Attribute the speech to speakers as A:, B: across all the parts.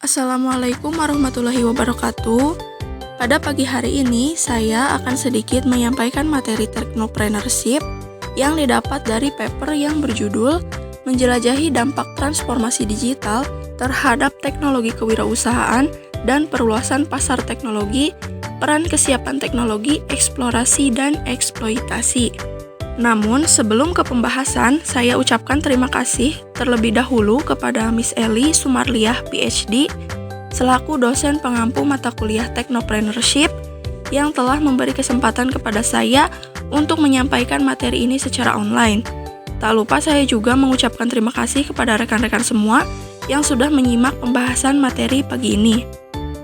A: Assalamualaikum warahmatullahi wabarakatuh. Pada pagi hari ini, saya akan sedikit menyampaikan materi teknopreneurship yang didapat dari paper yang berjudul Menjelajahi Dampak Transformasi Digital Terhadap Teknologi Kewirausahaan dan Perluasan Pasar Teknologi, Peran Kesiapan Teknologi, Eksplorasi, dan Eksploitasi. Namun, sebelum ke pembahasan, saya ucapkan terima kasih terlebih dahulu kepada Miss Eli Sumarliah, PhD, selaku dosen pengampu mata kuliah Teknopreneurship yang telah memberi kesempatan kepada saya untuk menyampaikan materi ini secara online. Tak lupa saya juga mengucapkan terima kasih kepada rekan-rekan semua yang sudah menyimak pembahasan materi pagi ini.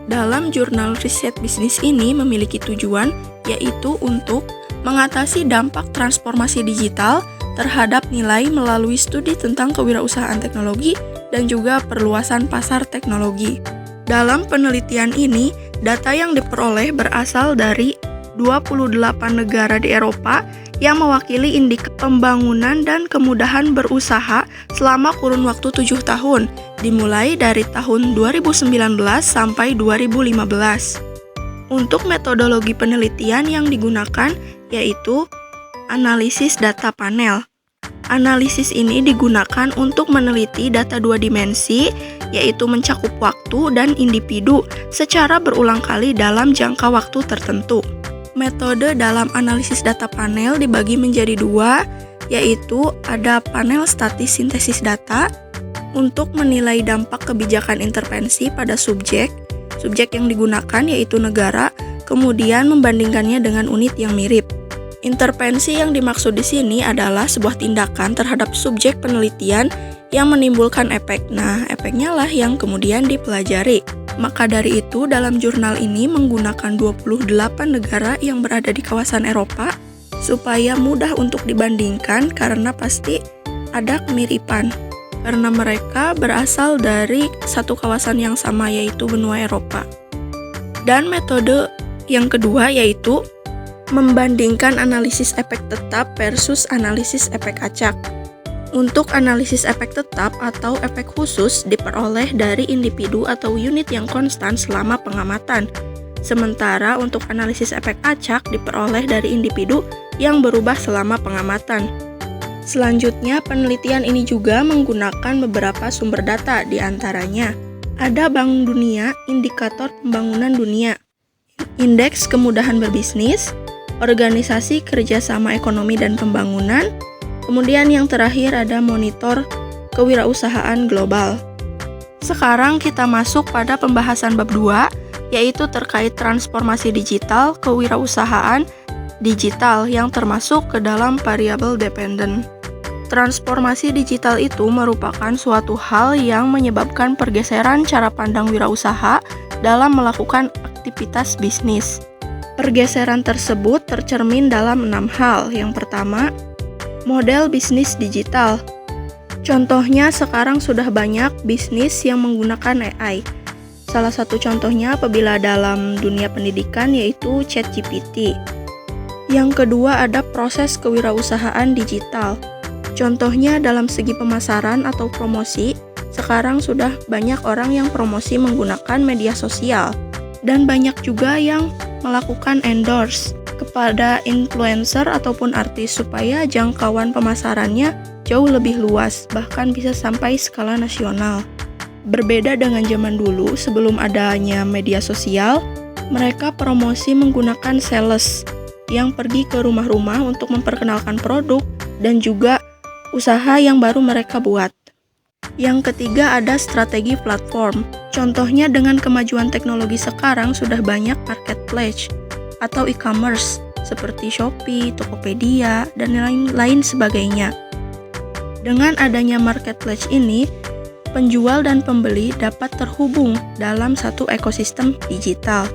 A: Dalam jurnal riset bisnis ini memiliki tujuan, yaitu untuk mengatasi dampak transformasi digital terhadap nilai melalui studi tentang kewirausahaan teknologi dan juga perluasan pasar teknologi. Dalam penelitian ini, data yang diperoleh berasal dari 28 negara di Eropa yang mewakili indeks pembangunan dan kemudahan berusaha selama kurun waktu 7 tahun, dimulai dari tahun 2019 sampai 2015. Untuk metodologi penelitian yang digunakan yaitu analisis data panel. Analisis ini digunakan untuk meneliti data dua dimensi, yaitu mencakup waktu dan individu secara berulang kali dalam jangka waktu tertentu. Metode dalam analisis data panel dibagi menjadi dua, yaitu ada panel statis sintesis data untuk menilai dampak kebijakan intervensi pada subjek yang digunakan yaitu negara, kemudian membandingkannya dengan unit yang mirip. Intervensi yang dimaksud di sini adalah sebuah tindakan terhadap subjek penelitian yang menimbulkan efek. Nah, efeknya lah yang kemudian dipelajari. Maka dari itu, dalam jurnal ini menggunakan 28 negara yang berada di kawasan Eropa supaya mudah untuk dibandingkan karena pasti ada kemiripan. Karena mereka berasal dari satu kawasan yang sama yaitu benua Eropa. Dan metode yang kedua yaitu membandingkan analisis efek tetap versus analisis efek acak. Untuk analisis efek tetap atau efek khusus diperoleh dari individu atau unit yang konstan selama pengamatan. Sementara untuk analisis efek acak diperoleh dari individu yang berubah selama pengamatan. Selanjutnya, penelitian ini juga menggunakan beberapa sumber data, di antaranya ada Bank Dunia, Indikator Pembangunan Dunia, Indeks Kemudahan Berbisnis, Organisasi Kerjasama Ekonomi dan Pembangunan, kemudian yang terakhir ada Monitor Kewirausahaan Global. Sekarang kita masuk pada pembahasan bab 2, yaitu terkait transformasi digital kewirausahaan digital yang termasuk ke dalam variabel dependent. Transformasi digital itu merupakan suatu hal yang menyebabkan pergeseran cara pandang wirausaha dalam melakukan aktivitas bisnis. Pergeseran tersebut tercermin dalam 6 hal. Yang pertama, model bisnis digital. Contohnya sekarang sudah banyak bisnis yang menggunakan AI. Salah satu contohnya apabila dalam dunia pendidikan yaitu ChatGPT. Yang kedua ada proses kewirausahaan digital. Contohnya dalam segi pemasaran atau promosi, sekarang sudah banyak orang yang promosi menggunakan media sosial. Dan banyak juga yang melakukan endorse kepada influencer ataupun artis supaya jangkauan pemasarannya jauh lebih luas, bahkan bisa sampai skala nasional. Berbeda dengan zaman dulu, sebelum adanya media sosial, mereka promosi menggunakan sales yang pergi ke rumah-rumah untuk memperkenalkan produk dan juga usaha yang baru mereka buat. Yang ketiga ada strategi platform. Contohnya dengan kemajuan teknologi sekarang sudah banyak marketplace atau e-commerce seperti Shopee, Tokopedia, dan lain sebagainya. Dengan adanya marketplace ini, penjual dan pembeli dapat terhubung dalam satu ekosistem digital.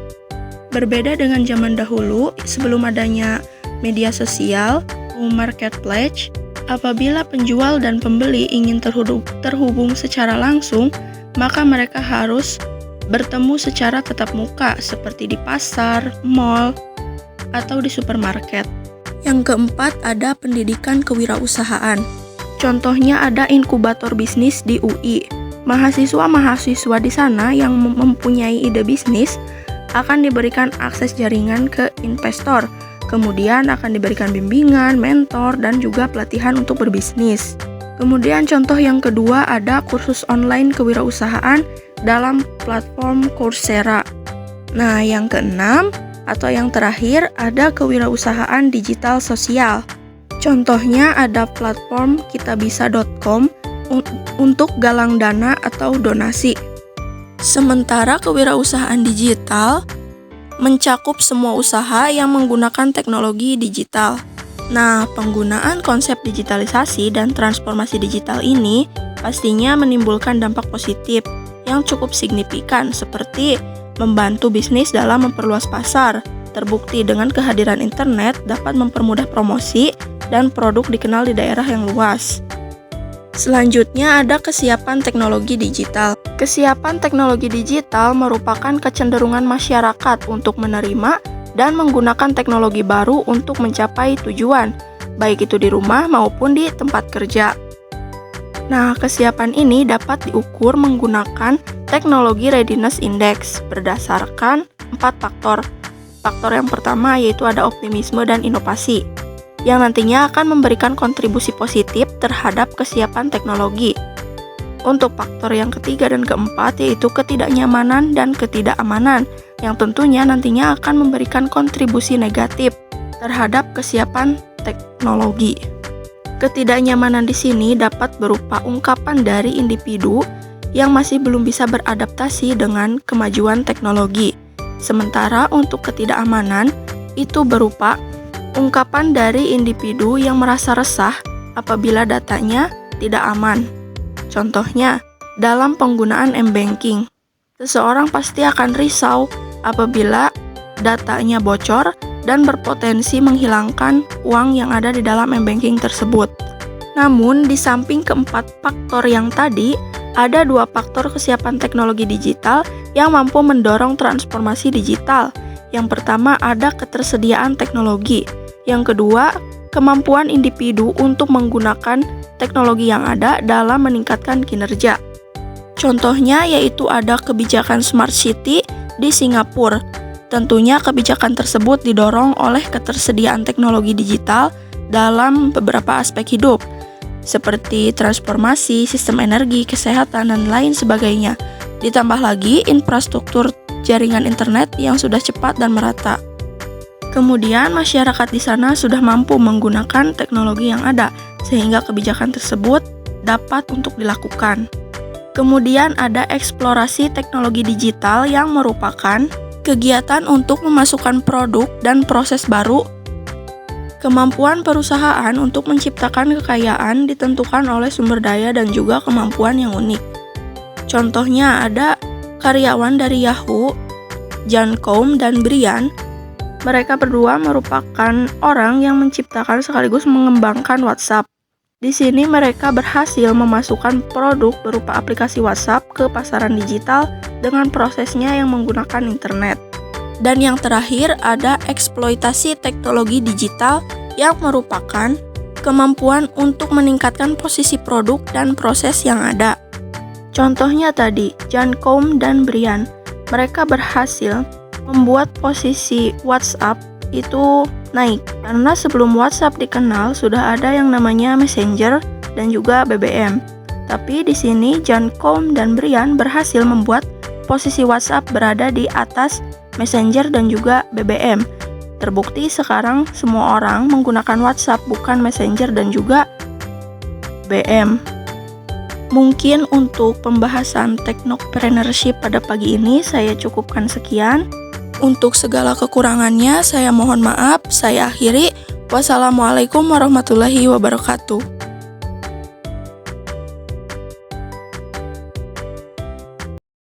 A: Berbeda dengan zaman dahulu, sebelum adanya media sosial, marketplace, apabila penjual dan pembeli ingin terhubung secara langsung, maka mereka harus bertemu secara tatap muka seperti di pasar, mall, atau di supermarket. Yang keempat ada pendidikan kewirausahaan. Contohnya ada inkubator bisnis di UI. Mahasiswa-mahasiswa di sana yang mempunyai ide bisnis akan diberikan akses jaringan ke investor, kemudian akan diberikan bimbingan, mentor, dan juga pelatihan untuk berbisnis. Kemudian contoh yang kedua ada kursus online kewirausahaan dalam platform Coursera. Nah, yang keenam atau yang terakhir ada kewirausahaan digital sosial. Contohnya ada platform kitabisa.com untuk galang dana atau donasi. Sementara kewirausahaan digital mencakup semua usaha yang menggunakan teknologi digital. Nah, penggunaan konsep digitalisasi dan transformasi digital ini pastinya menimbulkan dampak positif yang cukup signifikan seperti membantu bisnis dalam memperluas pasar. Terbukti dengan kehadiran internet dapat mempermudah promosi dan produk dikenal di daerah yang luas. Selanjutnya ada kesiapan teknologi digital. Kesiapan teknologi digital merupakan kecenderungan masyarakat untuk menerima dan menggunakan teknologi baru untuk mencapai tujuan, baik itu di rumah maupun di tempat kerja. Nah, kesiapan ini dapat diukur menggunakan teknologi readiness index berdasarkan 4 faktor. Faktor yang pertama yaitu ada optimisme dan inovasi, yang nantinya akan memberikan kontribusi positif terhadap kesiapan teknologi. Untuk faktor yang ketiga dan keempat yaitu ketidaknyamanan dan ketidakamanan, yang tentunya nantinya akan memberikan kontribusi negatif terhadap kesiapan teknologi. Ketidaknyamanan di sini dapat berupa ungkapan dari individu yang masih belum bisa beradaptasi dengan kemajuan teknologi. Sementara untuk ketidakamanan itu berupa ungkapan dari individu yang merasa resah apabila datanya tidak aman. Contohnya, dalam penggunaan m-banking, seseorang pasti akan risau apabila datanya bocor dan berpotensi menghilangkan uang yang ada di dalam m-banking tersebut. Namun, di samping keempat faktor yang tadi, ada 2 faktor kesiapan teknologi digital yang mampu mendorong transformasi digital. Yang pertama ada ketersediaan teknologi. Yang kedua, kemampuan individu untuk menggunakan teknologi yang ada dalam meningkatkan kinerja. Contohnya yaitu ada kebijakan Smart City di Singapura. Tentunya kebijakan tersebut didorong oleh ketersediaan teknologi digital dalam beberapa aspek hidup, seperti transformasi, sistem energi, kesehatan, dan lain sebagainya. Ditambah lagi infrastruktur jaringan internet yang sudah cepat dan merata. Kemudian masyarakat di sana sudah mampu menggunakan teknologi yang ada, sehingga kebijakan tersebut dapat untuk dilakukan. Kemudian ada eksplorasi teknologi digital yang merupakan kegiatan untuk memasukkan produk dan proses baru. Kemampuan perusahaan untuk menciptakan kekayaan ditentukan oleh sumber daya dan juga kemampuan yang unik. Contohnya ada karyawan dari Yahoo, John Combe dan Brian. Mereka berdua merupakan orang yang menciptakan sekaligus mengembangkan WhatsApp. Di sini mereka berhasil memasukkan produk berupa aplikasi WhatsApp ke pasaran digital dengan prosesnya yang menggunakan internet. Dan yang terakhir ada eksploitasi teknologi digital yang merupakan kemampuan untuk meningkatkan posisi produk dan proses yang ada. Contohnya tadi, John Combe dan Brian, mereka berhasil membuat posisi WhatsApp itu naik karena sebelum WhatsApp dikenal sudah ada yang namanya Messenger dan juga BBM. Tapi di sini John Combe dan Brian berhasil membuat posisi WhatsApp berada di atas Messenger dan juga BBM. Terbukti sekarang semua orang menggunakan WhatsApp bukan Messenger dan juga BBM. Mungkin untuk pembahasan teknopreneurship pada pagi ini saya cukupkan sekian. Untuk segala kekurangannya saya mohon maaf. Saya akhiri. Wassalamualaikum warahmatullahi wabarakatuh.